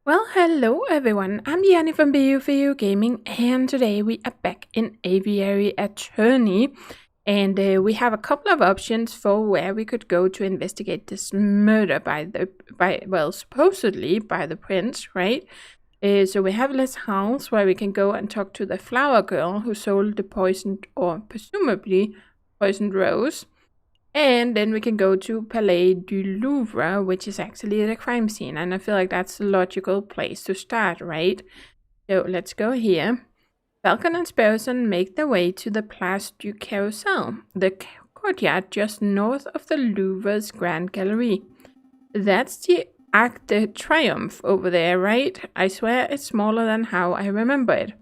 Well, hello everyone. I'm Yeti from BU Gaming, and today we are back in Aviary Attorney, and we have a couple of options for where we could go to investigate this murder supposedly by the prince, right? So we have this house where we can go and talk to the flower girl who sold the poisoned or presumably poisoned rose. And then we can go to Palais du Louvre, which is actually the crime scene. And I feel like that's a logical place to start, right? So let's go here. Falcon and Sparrowson make their way to the Place du Carrousel, the courtyard just north of the Louvre's Grand Gallery. That's the Arc de Triomphe over there, right? I swear it's smaller than how I remember it.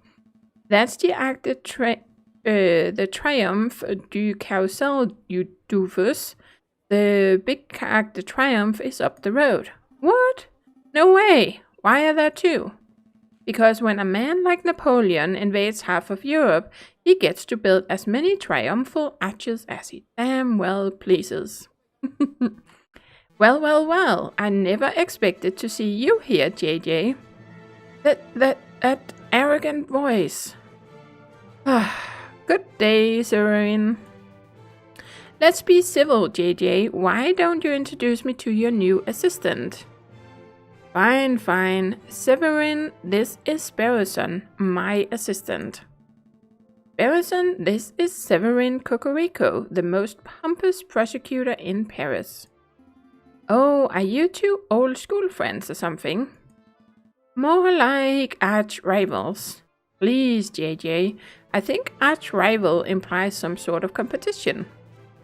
That's the Arc de Triomphe du Carrousel, you doofus. The big Arc de Triomphe is up the road. What? No way! Why are there two? Because when a man like Napoleon invades half of Europe, he gets to build as many triumphal arches as he damn well pleases. Well, I never expected to see you here, JJ. That arrogant voice. Good day, Severin. Let's be civil, JJ. Why don't you introduce me to your new assistant? Fine. Severin, this is Sparrowson, my assistant. Sparrowson, this is Severin Cocorico, the most pompous prosecutor in Paris. Oh, are you two old school friends or something? More like arch rivals. Please, JJ. I think arch-rival implies some sort of competition.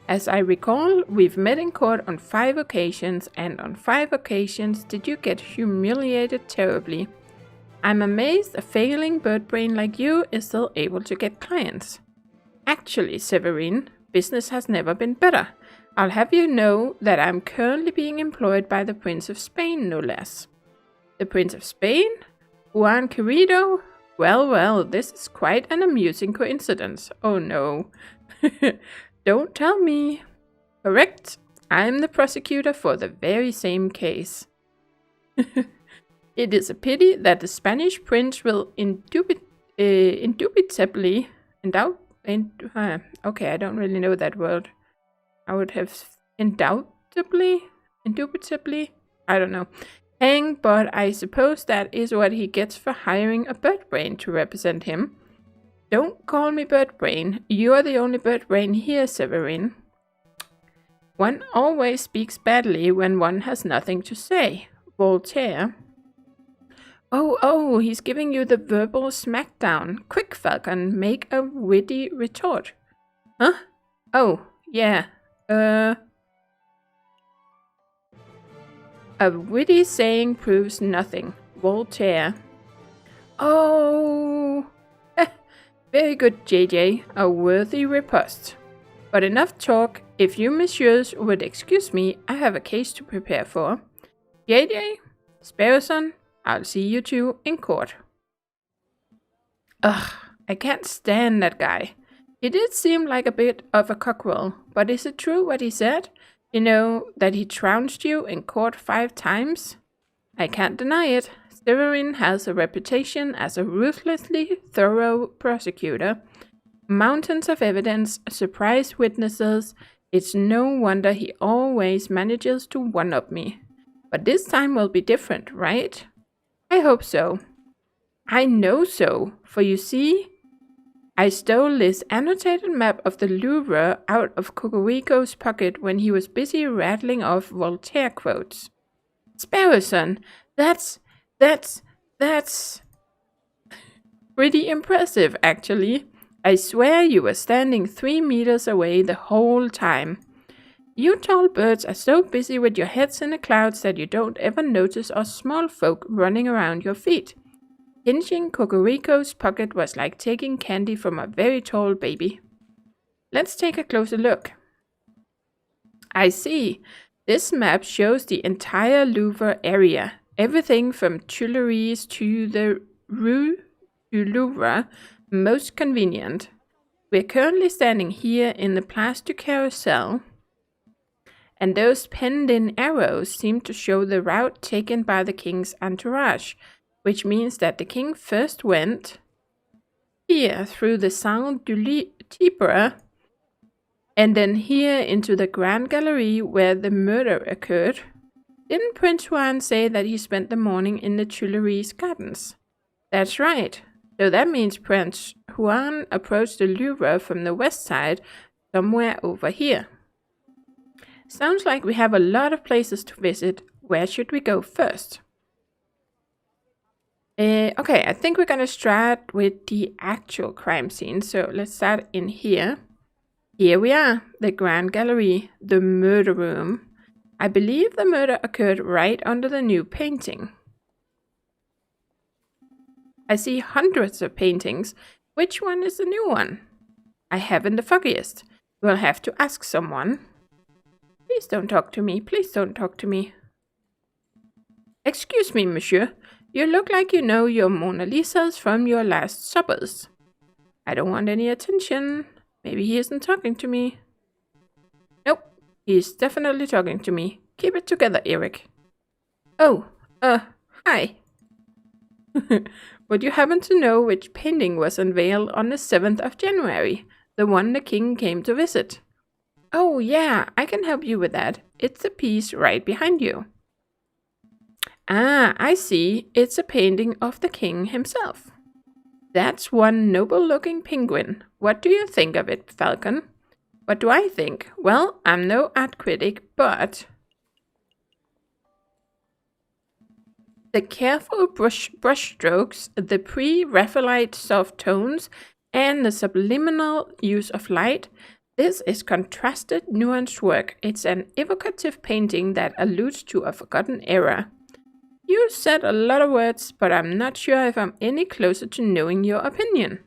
As I recall, we've met in court on 5 occasions, and on 5 occasions did you get humiliated terribly. I'm amazed a failing bird brain like you is still able to get clients. Actually, Severin, business has never been better. I'll have you know that I'm currently being employed by the Prince of Spain, no less. The Prince of Spain? Juan Querido? Well, this is quite an amusing coincidence. Oh no. Don't tell me. Correct. I'm the prosecutor for the very same case. It is a pity that the Spanish prince will indubitably okay, I don't really know that word. I would have indubitably, I don't know. Hang, but I suppose that is what he gets for hiring a bird brain to represent him. Don't call me bird brain. You are the only bird brain here, Severin. One always speaks badly when one has nothing to say. Voltaire. Oh, he's giving you the verbal smackdown. Quick, Falcon, make a witty retort. Huh? Oh, yeah. A witty saying proves nothing. Voltaire. Oh! Very good, JJ. A worthy riposte. But enough talk. If you messieurs would excuse me, I have a case to prepare for. JJ, Sparrowson, I'll see you two in court. Ugh, I can't stand that guy. He did seem like a bit of a cockerel, but is it true what he said? You know, that he trounced you in court 5 times? I can't deny it. Severin has a reputation as a ruthlessly thorough prosecutor. Mountains of evidence, surprise witnesses. It's no wonder he always manages to one-up me. But this time will be different, right? I hope so. I know so, for you see, I stole this annotated map of the Louvre out of Cocorico's pocket when he was busy rattling off Voltaire quotes. Sparrowson, that's pretty impressive, actually. I swear you were standing 3 meters away the whole time. You tall birds are so busy with your heads in the clouds that you don't ever notice us small folk running around your feet. Pinching Cocorico's pocket was like taking candy from a very tall baby. Let's take a closer look. I see. This map shows the entire Louvre area. Everything from Tuileries to the Rue du Louvre. Most convenient. We're currently standing here in the Place du Carrousel. and those penned-in arrows seem to show the route taken by the king's entourage, which means that the king first went here through the Salle du Tibre, and then here into the Grand Gallery where the murder occurred. Didn't Prince Juan say that he spent the morning in the Tuileries Gardens? That's right. So that means Prince Juan approached the Louvre from the west side, somewhere over here. Sounds like we have a lot of places to visit. Where should we go first? Okay, I think we're gonna start with the actual crime scene. So let's start in here. Here we are, the Grand Gallery, the murder room. I believe the murder occurred right under the new painting. I see hundreds of paintings. Which one is the new one? I haven't the foggiest. We'll have to ask someone. Please don't talk to me. Please don't talk to me. Excuse me, monsieur. You look like you know your Mona Lisas from your last suppers. I don't want any attention. Maybe he isn't talking to me. Nope, he's definitely talking to me. Keep it together, Eric. Oh, hi. Would you happen to know which painting was unveiled on the 7th of January? The one the king came to visit. Oh yeah, I can help you with that. It's the piece right behind you. Ah, I see. It's a painting of the king himself. That's one noble-looking penguin. What do you think of it, Falcon? What do I think? Well, I'm no art critic, but the careful brushstrokes, the pre-Raphaelite soft tones, and the subliminal use of light, this is contrasted, nuanced work. It's an evocative painting that alludes to a forgotten era. You said a lot of words, but I'm not sure if I'm any closer to knowing your opinion.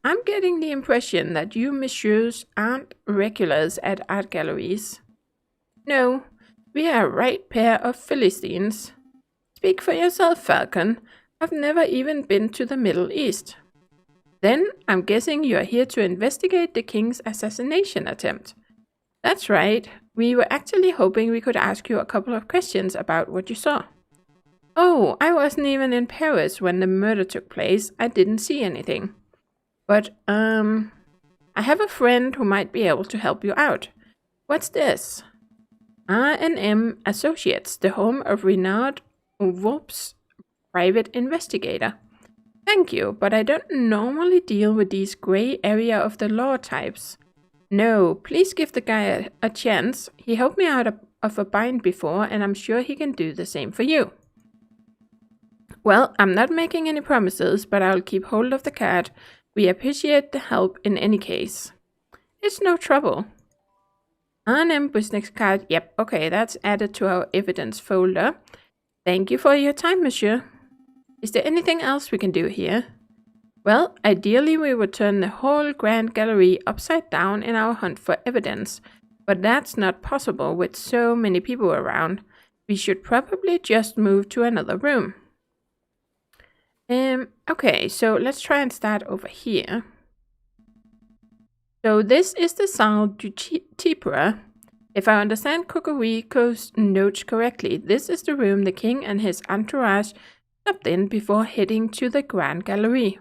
I'm getting the impression that you messieurs aren't regulars at art galleries. No, we are a right pair of Philistines. Speak for yourself, Falcon. I've never even been to the Middle East. Then I'm guessing you're here to investigate the king's assassination attempt. That's right. We were actually hoping we could ask you a couple of questions about what you saw. Oh, I wasn't even in Paris when the murder took place. I didn't see anything. But, I have a friend who might be able to help you out. What's this? R&M Associates, the home of Renard Wolf's private investigator. Thank you, but I don't normally deal with these gray area of the law types. No, please give the guy a chance. He helped me out of a bind before, and I'm sure he can do the same for you. Well, I'm not making any promises, but I'll keep hold of the cat. We appreciate the help in any case. It's no trouble. R&M business card. Yep, okay, that's added to our evidence folder. Thank you for your time, monsieur. Is there anything else we can do here? Well, ideally we would turn the whole Grand Gallery upside down in our hunt for evidence, but that's not possible with so many people around. We should probably just move to another room. Okay, so let's try and start over here. So this is the Salle du Tibre. If I understand Cocorico's notes correctly, this is the room the king and his entourage stopped in before heading to the Grand Gallery.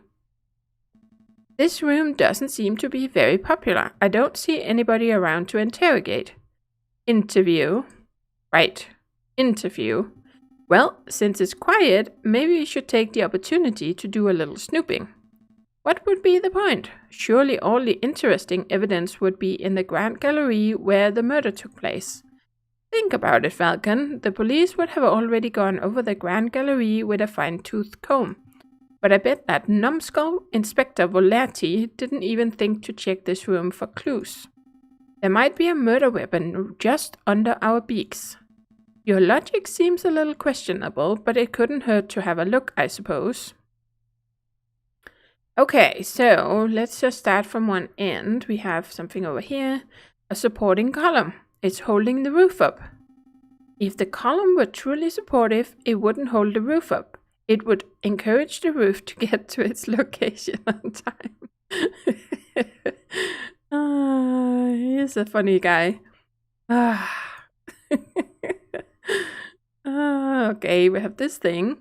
This room doesn't seem to be very popular. I don't see anybody around to interrogate. Interview. Right. Interview. Well, since it's quiet, maybe we should take the opportunity to do a little snooping. What would be the point? Surely all the interesting evidence would be in the Grand Gallery where the murder took place. Think about it, Falcon. The police would have already gone over the Grand Gallery with a fine-toothed comb. But I bet that numbskull Inspector Volerti didn't even think to check this room for clues. There might be a murder weapon just under our beaks. Your logic seems a little questionable, but it couldn't hurt to have a look, I suppose. Okay, so let's just start from one end. We have something over here, a supporting column. It's holding the roof up. If the column were truly supportive, it wouldn't hold the roof up. It would encourage the roof to get to its location on time. He's a funny guy. Okay, we have this thing.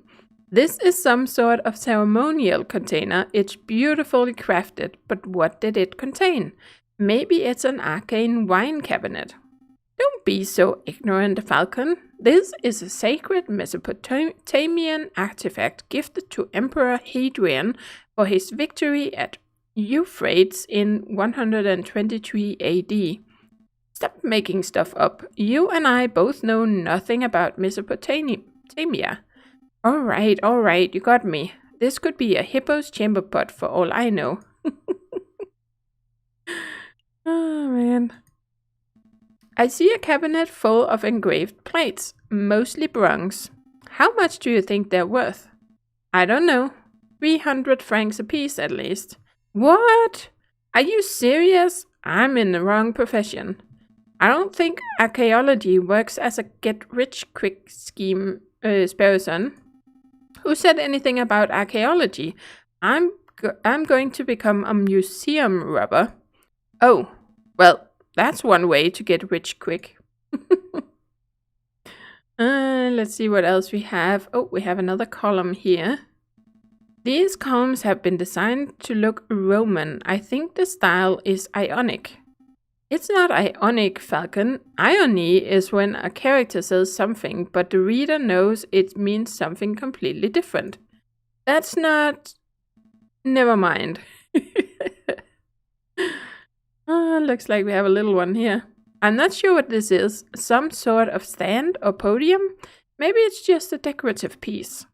This is some sort of ceremonial container. It's beautifully crafted, but what did it contain? Maybe it's an arcane wine cabinet. Don't be so ignorant, Falcon. This is a sacred Mesopotamian artifact gifted to Emperor Hadrian for his victory at Euphrates in 123 AD. Stop making stuff up. You and I both know nothing about Mesopotamia. All right, you got me. This could be a hippo's chamber pot for all I know. Oh, man. I see a cabinet full of engraved plates, mostly bronze. How much do you think they're worth? I don't know. 300 francs apiece, at least. What? Are you serious? I'm in the wrong profession. I don't think archaeology works as a get-rich-quick scheme, Sparrowson. Who said anything about archaeology? I'm going to become a museum robber. Oh, well, that's one way to get rich quick. Let's see what else we have. Oh, we have another column here. These columns have been designed to look Roman. I think the style is Ionic. It's not Ionic, Falcon. Irony is when a character says something, but the reader knows it means something completely different. That's not... Never mind. Looks like we have a little one here. I'm not sure what this is. Some sort of stand or podium? Maybe it's just a decorative piece.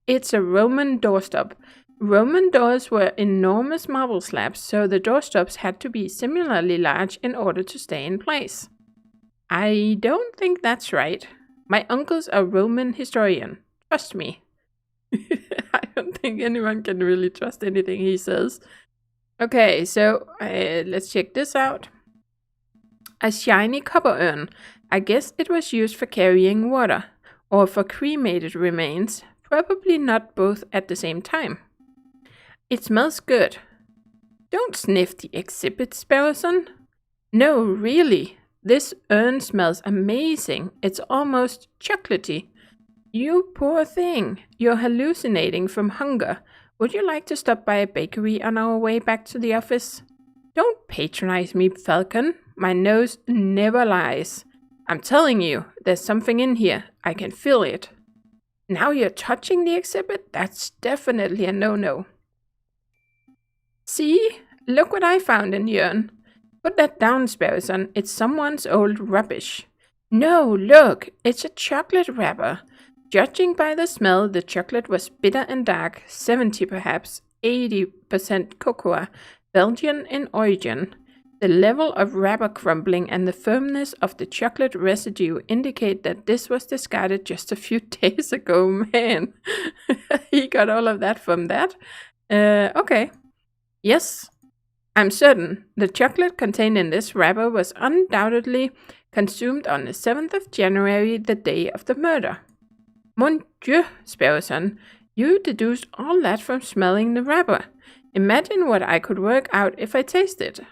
It's a Roman doorstop. Roman doors were enormous marble slabs, so the doorstops had to be similarly large in order to stay in place. I don't think that's right. My uncle's a Roman historian. Trust me. I don't think anyone can really trust anything he says. Okay, so let's check this out. A shiny copper urn. I guess it was used for carrying water, or for cremated remains. Probably not both at the same time. It smells good. Don't sniff the exhibit, Sparrowson. No, really. This urn smells amazing. It's almost chocolatey. You poor thing. You're hallucinating from hunger. Would you like to stop by a bakery on our way back to the office? Don't patronize me, Falcon. My nose never lies. I'm telling you, there's something in here. I can feel it. Now you're touching the exhibit? That's definitely a no-no. See? Look what I found in the urn. Put that down, Sparrowson. It's someone's old rubbish. No, look. It's a chocolate wrapper. Judging by the smell, the chocolate was bitter and dark, 70 perhaps, 80% cocoa, Belgian in origin. The level of wrapper crumbling and the firmness of the chocolate residue indicate that this was discarded just a few days ago. Man, he got all of that from that. Okay. Yes, I'm certain the chocolate contained in this wrapper was undoubtedly consumed on the 7th of January, the day of the murder. Mon Dieu, Sparrowson, you deduced all that from smelling the wrapper. Imagine what I could work out if I tasted.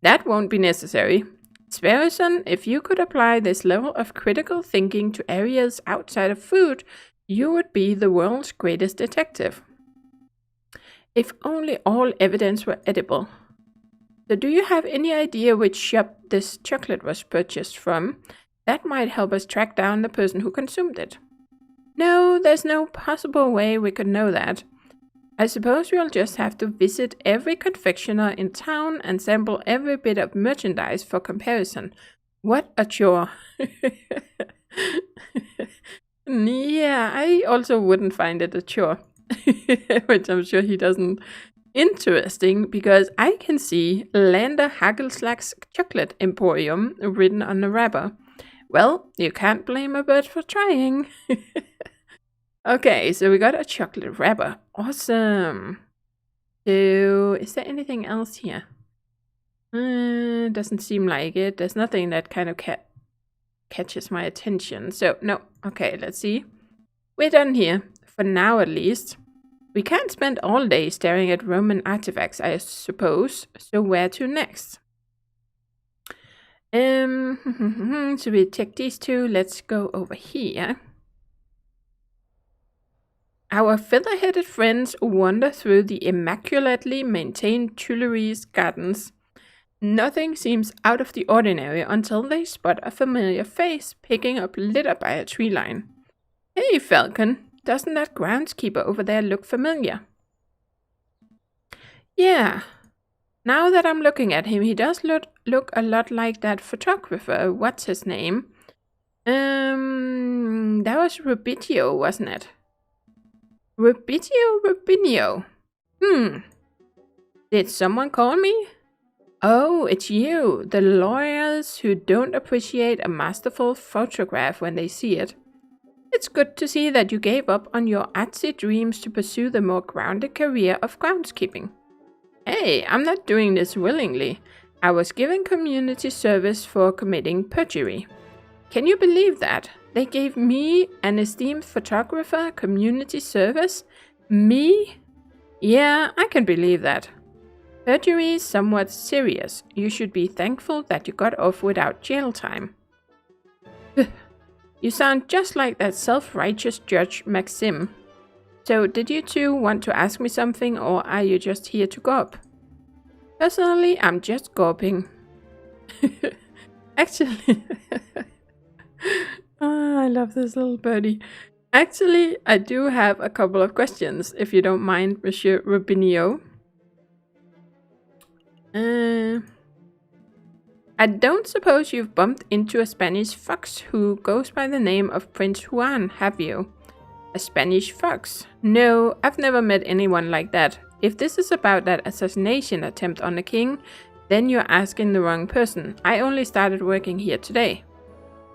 That won't be necessary. Sparrowson, if you could apply this level of critical thinking to areas outside of food, you would be the world's greatest detective. If only all evidence were edible. So do you have any idea which shop this chocolate was purchased from? That might help us track down the person who consumed it. No, there's no possible way we could know that. I suppose we'll just have to visit every confectioner in town and sample every bit of merchandise for comparison. What a chore. Yeah, I also wouldn't find it a chore. Which I'm sure he doesn't. Interesting, because I can see Lander Hagelslag's Chocolate Emporium written on the wrapper. Well, you can't blame a bird for trying. Okay, so we got a chocolate wrapper. Awesome. So, is there anything else here? Doesn't seem like it. There's nothing that kind of catches my attention. So, no. Okay, let's see. We're done here. For now, at least. We can't spend all day staring at Roman artifacts, I suppose. So where to next? So we check these two. Let's go over here. Our feather-headed friends wander through the immaculately maintained Tuileries Gardens. Nothing seems out of the ordinary until they spot a familiar face picking up litter by a tree line. Hey, Falcon, doesn't that groundskeeper over there look familiar? Yeah, now that I'm looking at him, he does look a lot like that photographer. What's his name? That was Rubitio, wasn't it? Rubinio. Did someone call me? Oh, it's you, the lawyers who don't appreciate a masterful photograph when they see it. It's good to see that you gave up on your artsy dreams to pursue the more grounded career of groundskeeping. Hey, I'm not doing this willingly. I was given community service for committing perjury. Can you believe that? They gave me, an esteemed photographer, community service? Me? Yeah, I can believe that. Perjury is somewhat serious. You should be thankful that you got off without jail time. You sound just like that self-righteous Judge Maxim. So, did you two want to ask me something, or are you just here to gawp? Personally, I'm just gawping. Actually... I love this little birdie. Actually, I do have a couple of questions, if you don't mind, Monsieur Rubinio. I don't suppose you've bumped into a Spanish fox who goes by the name of Prince Juan, have you? A Spanish fox? No, I've never met anyone like that. If this is about that assassination attempt on the king, then you're asking the wrong person. I only started working here today.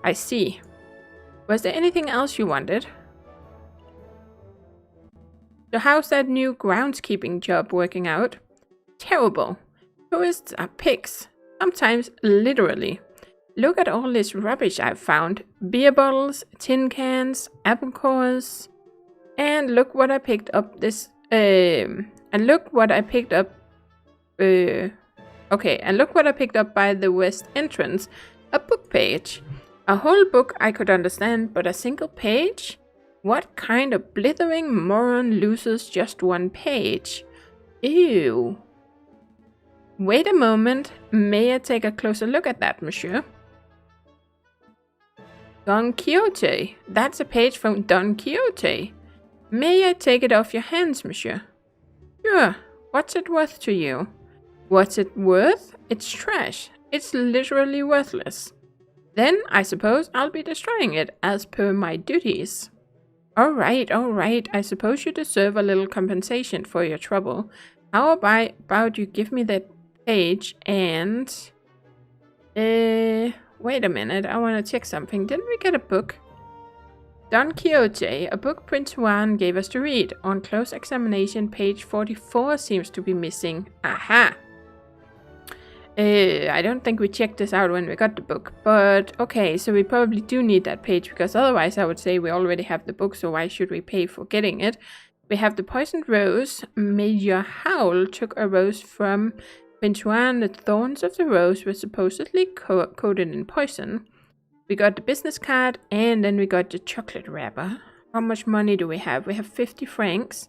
I see. Was there anything else you wanted? So how's that new groundskeeping job working out? Terrible. Tourists are pigs. Sometimes literally. Look at all this rubbish I've found. Beer bottles, tin cans, apple cores. And look what I picked up and look what I picked up by the west entrance. A book page. A whole book I could understand, but a single page? What kind of blithering moron loses just one page? Ew. Wait a moment. May I take a closer look at that, monsieur? Don Quixote. That's a page from Don Quixote. May I take it off your hands, monsieur? Sure. What's it worth to you? What's it worth? It's trash. It's literally worthless. Then, I suppose I'll be destroying it, as per my duties. Alright. I suppose you deserve a little compensation for your trouble. How about you give me that page and... wait a minute, I want to check something. Didn't we get a book? Don Quixote, a book Prince Juan gave us to read. On close examination, page 44 seems to be missing. Aha! I don't think we checked this out when we got the book, but okay, so we probably do need that page, because otherwise I would say we already have the book, so why should we pay for getting it? We have the poisoned rose. Major Howl took a rose from Prince Juan. The thorns of the rose were supposedly coated in poison. We got the business card, and then we got the chocolate wrapper. How much money do we have? We have 50 francs.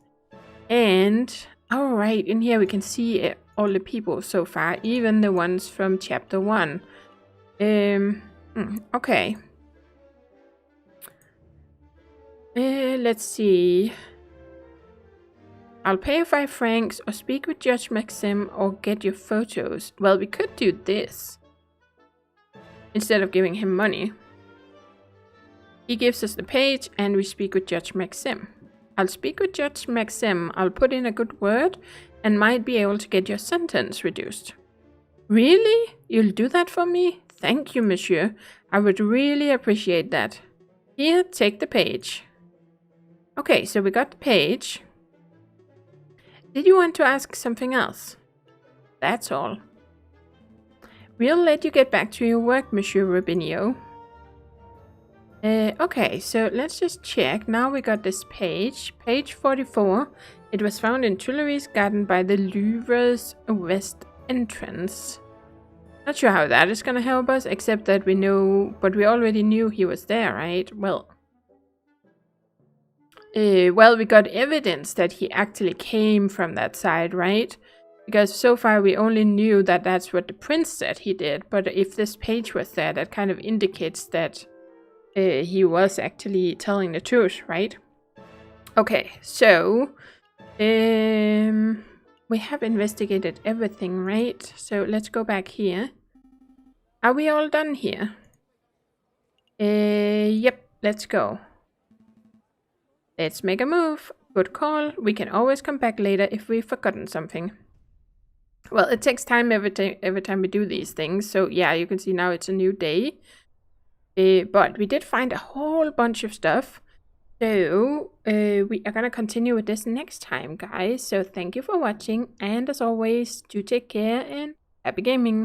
And, alright, in here we can see all the people so far, even the ones from chapter 1. Okay. Let's see. I'll pay 5 francs, or speak with Judge Maxim, or get your photos. Well, we could do this instead of giving him money. He gives us the page, and we speak with Judge Maxim. I'll speak with Judge Maxim. I'll put in a good word, and might be able to get your sentence reduced. Really? You'll do that for me? Thank you, monsieur. I would really appreciate that. Here, take the page. Okay, so we got the page. Did you want to ask something else? That's all. We'll let you get back to your work, Monsieur Rubinio. Okay, so let's just check. Now we got this page. Page 44. It was found in Tuileries Garden by the Louvre's west entrance. Not sure how that is gonna help us, except that we know, but we already knew he was there, right? Well, we got evidence that he actually came from that side, right? Because so far we only knew that that's what the prince said he did, but if this page was there, that kind of indicates that he was actually telling the truth, right? Okay, so we have investigated everything, right? So let's go back here. Are we all done here? Yep, let's go. Let's make a move. Good call. We can always come back later if we've forgotten something. Well, it takes time every time we do these things. So yeah, you can see now it's a new day. But we did find a whole bunch of stuff. So we are gonna continue with this next time, guys. So thank you for watching. And as always, do take care and happy gaming.